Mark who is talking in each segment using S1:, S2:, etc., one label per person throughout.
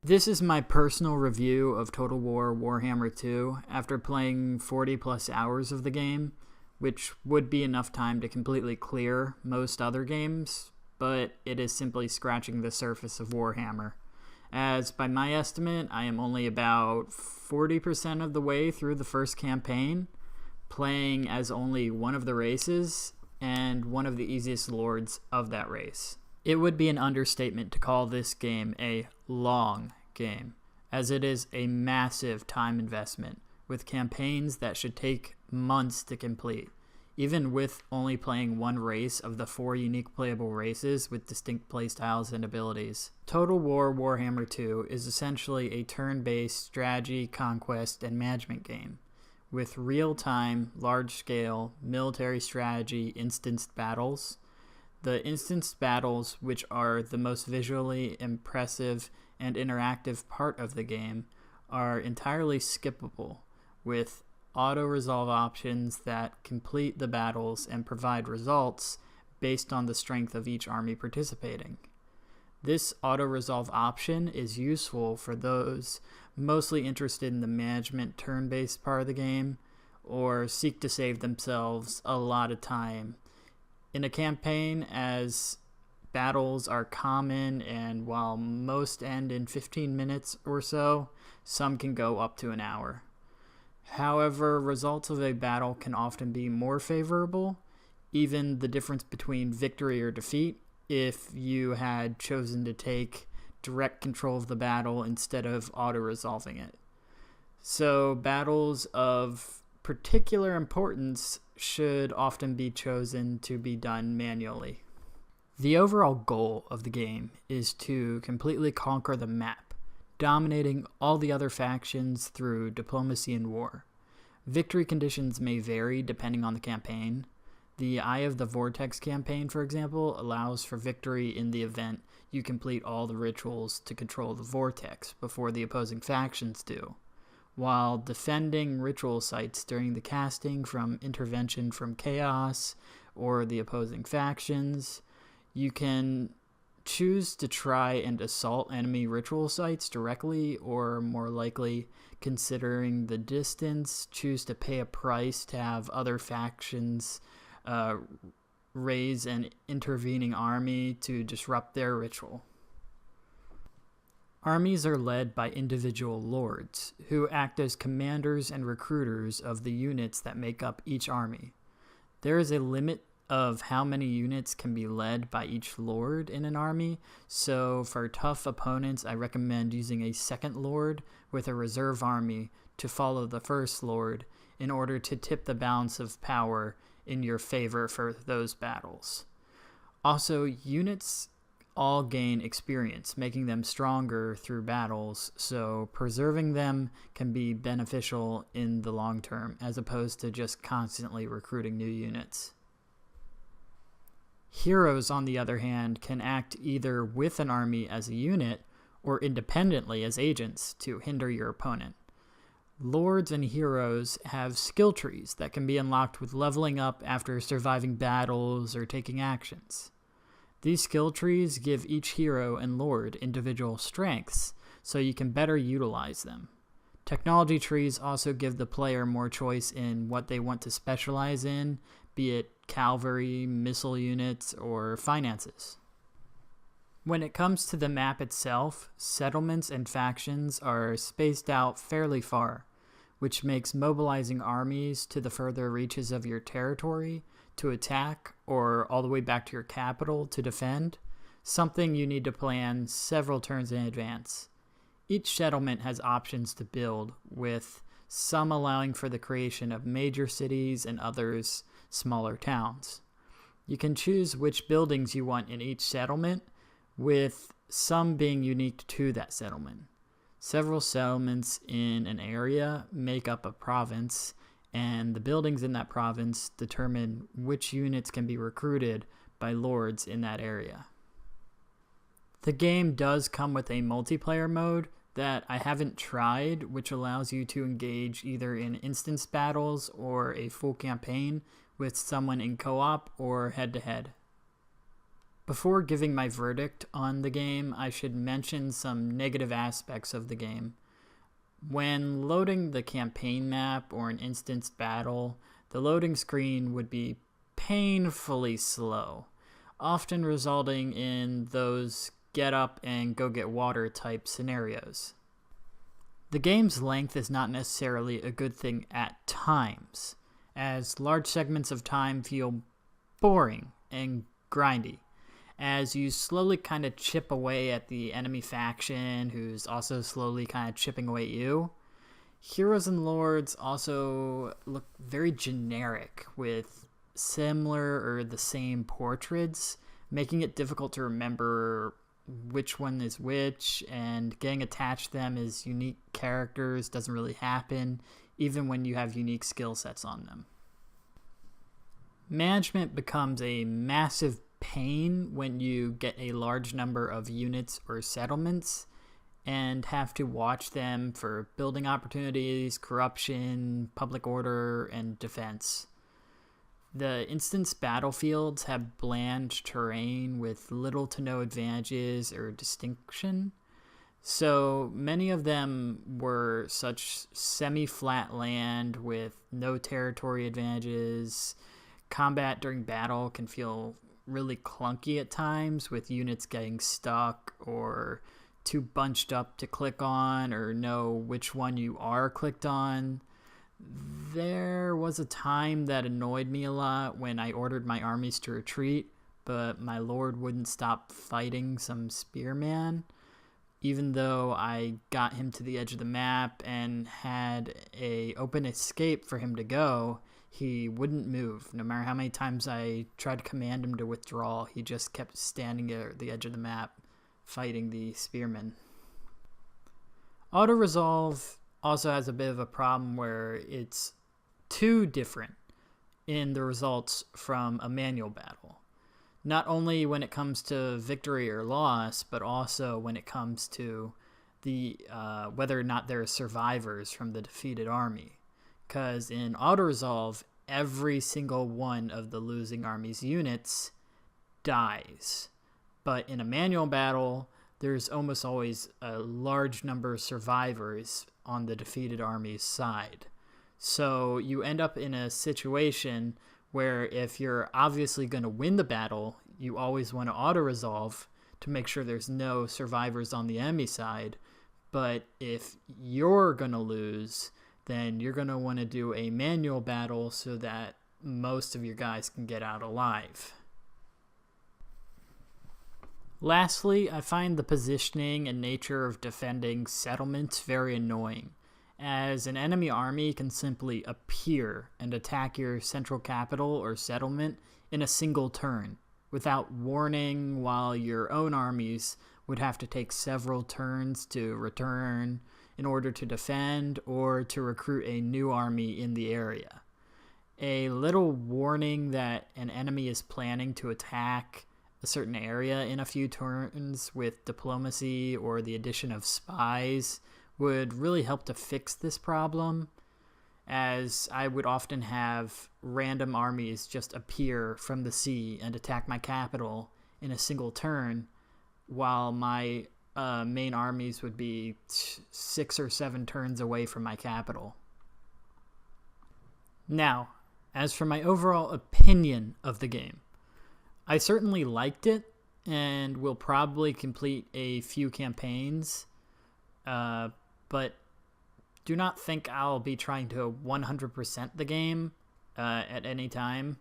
S1: This is my personal review of Total War Warhammer 2 after playing 40 plus hours of the game, which would be enough time to completely clear most other games, but it is simply scratching the surface of Warhammer. As by my estimate, I am only about 40% of the way through the first campaign, playing as only one of the races and one of the easiest lords of that race. It would be an understatement to call this game a long game, as it is a massive time investment, with campaigns that should take months to complete, even with only playing one race of the 4 unique playable races with distinct playstyles and abilities. Total War Warhammer 2 is essentially a turn-based strategy, conquest, and management game, with real-time, large-scale military strategy instanced battles. The instanced battles, which are the most visually impressive and interactive part of the game, are entirely skippable, with auto-resolve options that complete the battles and provide results based on the strength of each army participating. This auto-resolve option is useful for those mostly interested in the management turn-based part of the game, or seek to save themselves a lot of time in a campaign, as battles are common, and while most end in 15 minutes or so, some can go up to an hour. However, results of a battle can often be more favorable, even the difference between victory or defeat, if you had chosen to take direct control of the battle instead of auto-resolving it. So battles of particular importance should often be chosen to be done manually. The overall goal of the game is to completely conquer the map, dominating all the other factions through diplomacy and war. Victory conditions may vary depending on the campaign. The Eye of the Vortex campaign, for example, allows for victory in the event you complete all the rituals to control the vortex before the opposing factions do, while defending ritual sites during the casting from intervention from chaos or the opposing factions. You can choose to try and assault enemy ritual sites directly, or more likely, considering the distance, choose to pay a price to have other factions raise an intervening army to disrupt their ritual. Armies are led by individual lords, who act as commanders and recruiters of the units that make up each army. There is a limit of how many units can be led by each lord in an army, so for tough opponents I recommend using a second lord with a reserve army to follow the first lord in order to tip the balance of power in your favor for those battles. Also, units all gain experience, making them stronger through battles, so preserving them can be beneficial in the long term, as opposed to just constantly recruiting new units. Heroes, on the other hand, can act either with an army as a unit or independently as agents to hinder your opponent. Lords and heroes have skill trees that can be unlocked with leveling up after surviving battles or taking actions. These skill trees give each hero and lord individual strengths, so you can better utilize them. Technology trees also give the player more choice in what they want to specialize in, be it cavalry, missile units, or finances. When it comes to the map itself, settlements and factions are spaced out fairly far, which makes mobilizing armies to the further reaches of your territory to attack, or all the way back to your capital to defend, something you need to plan several turns in advance. Each settlement has options to build, with some allowing for the creation of major cities and others smaller towns. You can choose which buildings you want in each settlement, with some being unique to that settlement. Several settlements in an area make up a province, and the buildings in that province determine which units can be recruited by lords in that area. The game does come with a multiplayer mode that I haven't tried, which allows you to engage either in instance battles or a full campaign with someone in co-op or head-to-head. Before giving my verdict on the game, I should mention some negative aspects of the game. When loading the campaign map or an instanced battle, the loading screen would be painfully slow, often resulting in those get up and go get water type scenarios. The game's length is not necessarily a good thing at times, as large segments of time feel boring and grindy, as you slowly kind of chip away at the enemy faction who's also slowly kind of chipping away at you. Heroes and Lords also look very generic with similar or the same portraits, making it difficult to remember which one is which, and getting attached to them as unique characters doesn't really happen, even when you have unique skill sets on them. Management becomes a massive pain when you get a large number of units or settlements and have to watch them for building opportunities, corruption, public order, and defense. The instance battlefields have bland terrain with little to no advantages or distinction, so many of them were such semi-flat land with no territory advantages. Combat during battle can feel really clunky at times, with units getting stuck or too bunched up to click on or know which one you are clicked on. There was a time that annoyed me a lot when I ordered my armies to retreat, but my lord wouldn't stop fighting some spearman. Even though I got him to the edge of the map and had an open escape for him to go, he wouldn't move. No matter how many times I tried to command him to withdraw, he just kept standing at the edge of the map, fighting the spearmen. Auto-resolve also has a bit of a problem where it's too different in the results from a manual battle. Not only when it comes to victory or loss, but also when it comes to the whether or not there are survivors from the defeated army. Because in auto-resolve, every single one of the losing army's units dies. But in a manual battle, there's almost always a large number of survivors on the defeated army's side. So you end up in a situation where if you're obviously going to win the battle, you always want to auto-resolve to make sure there's no survivors on the enemy side. But if you're going to lose, then you're going to want to do a manual battle so that most of your guys can get out alive. Lastly, I find the positioning and nature of defending settlements very annoying, as an enemy army can simply appear and attack your central capital or settlement in a single turn, without warning, while your own armies would have to take several turns to return in order to defend or to recruit a new army in the area. A little warning that an enemy is planning to attack a certain area in a few turns with diplomacy or the addition of spies would really help to fix this problem, as I would often have random armies just appear from the sea and attack my capital in a single turn, while my main armies would be 6 or 7 turns away from my capital. Now, as for my overall opinion of the game, I certainly liked it and will probably complete a few campaigns, but do not think I'll be trying to 100% the game at any time.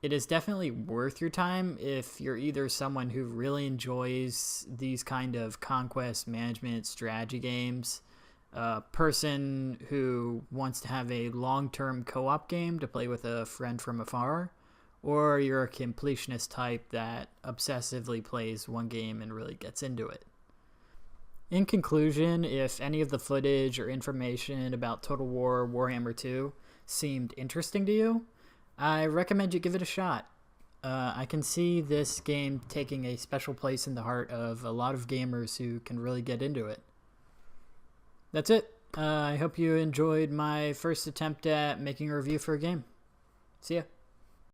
S1: It is definitely worth your time if you're either someone who really enjoys these kind of conquest management strategy games, a person who wants to have a long-term co-op game to play with a friend from afar, or you're a completionist type that obsessively plays one game and really gets into it. In conclusion, if any of the footage or information about Total War Warhammer 2 seemed interesting to you, I recommend you give it a shot. I can see this game taking a special place in the heart of a lot of gamers who can really get into it. That's it. I hope you enjoyed my first attempt at making a review for a game. See ya.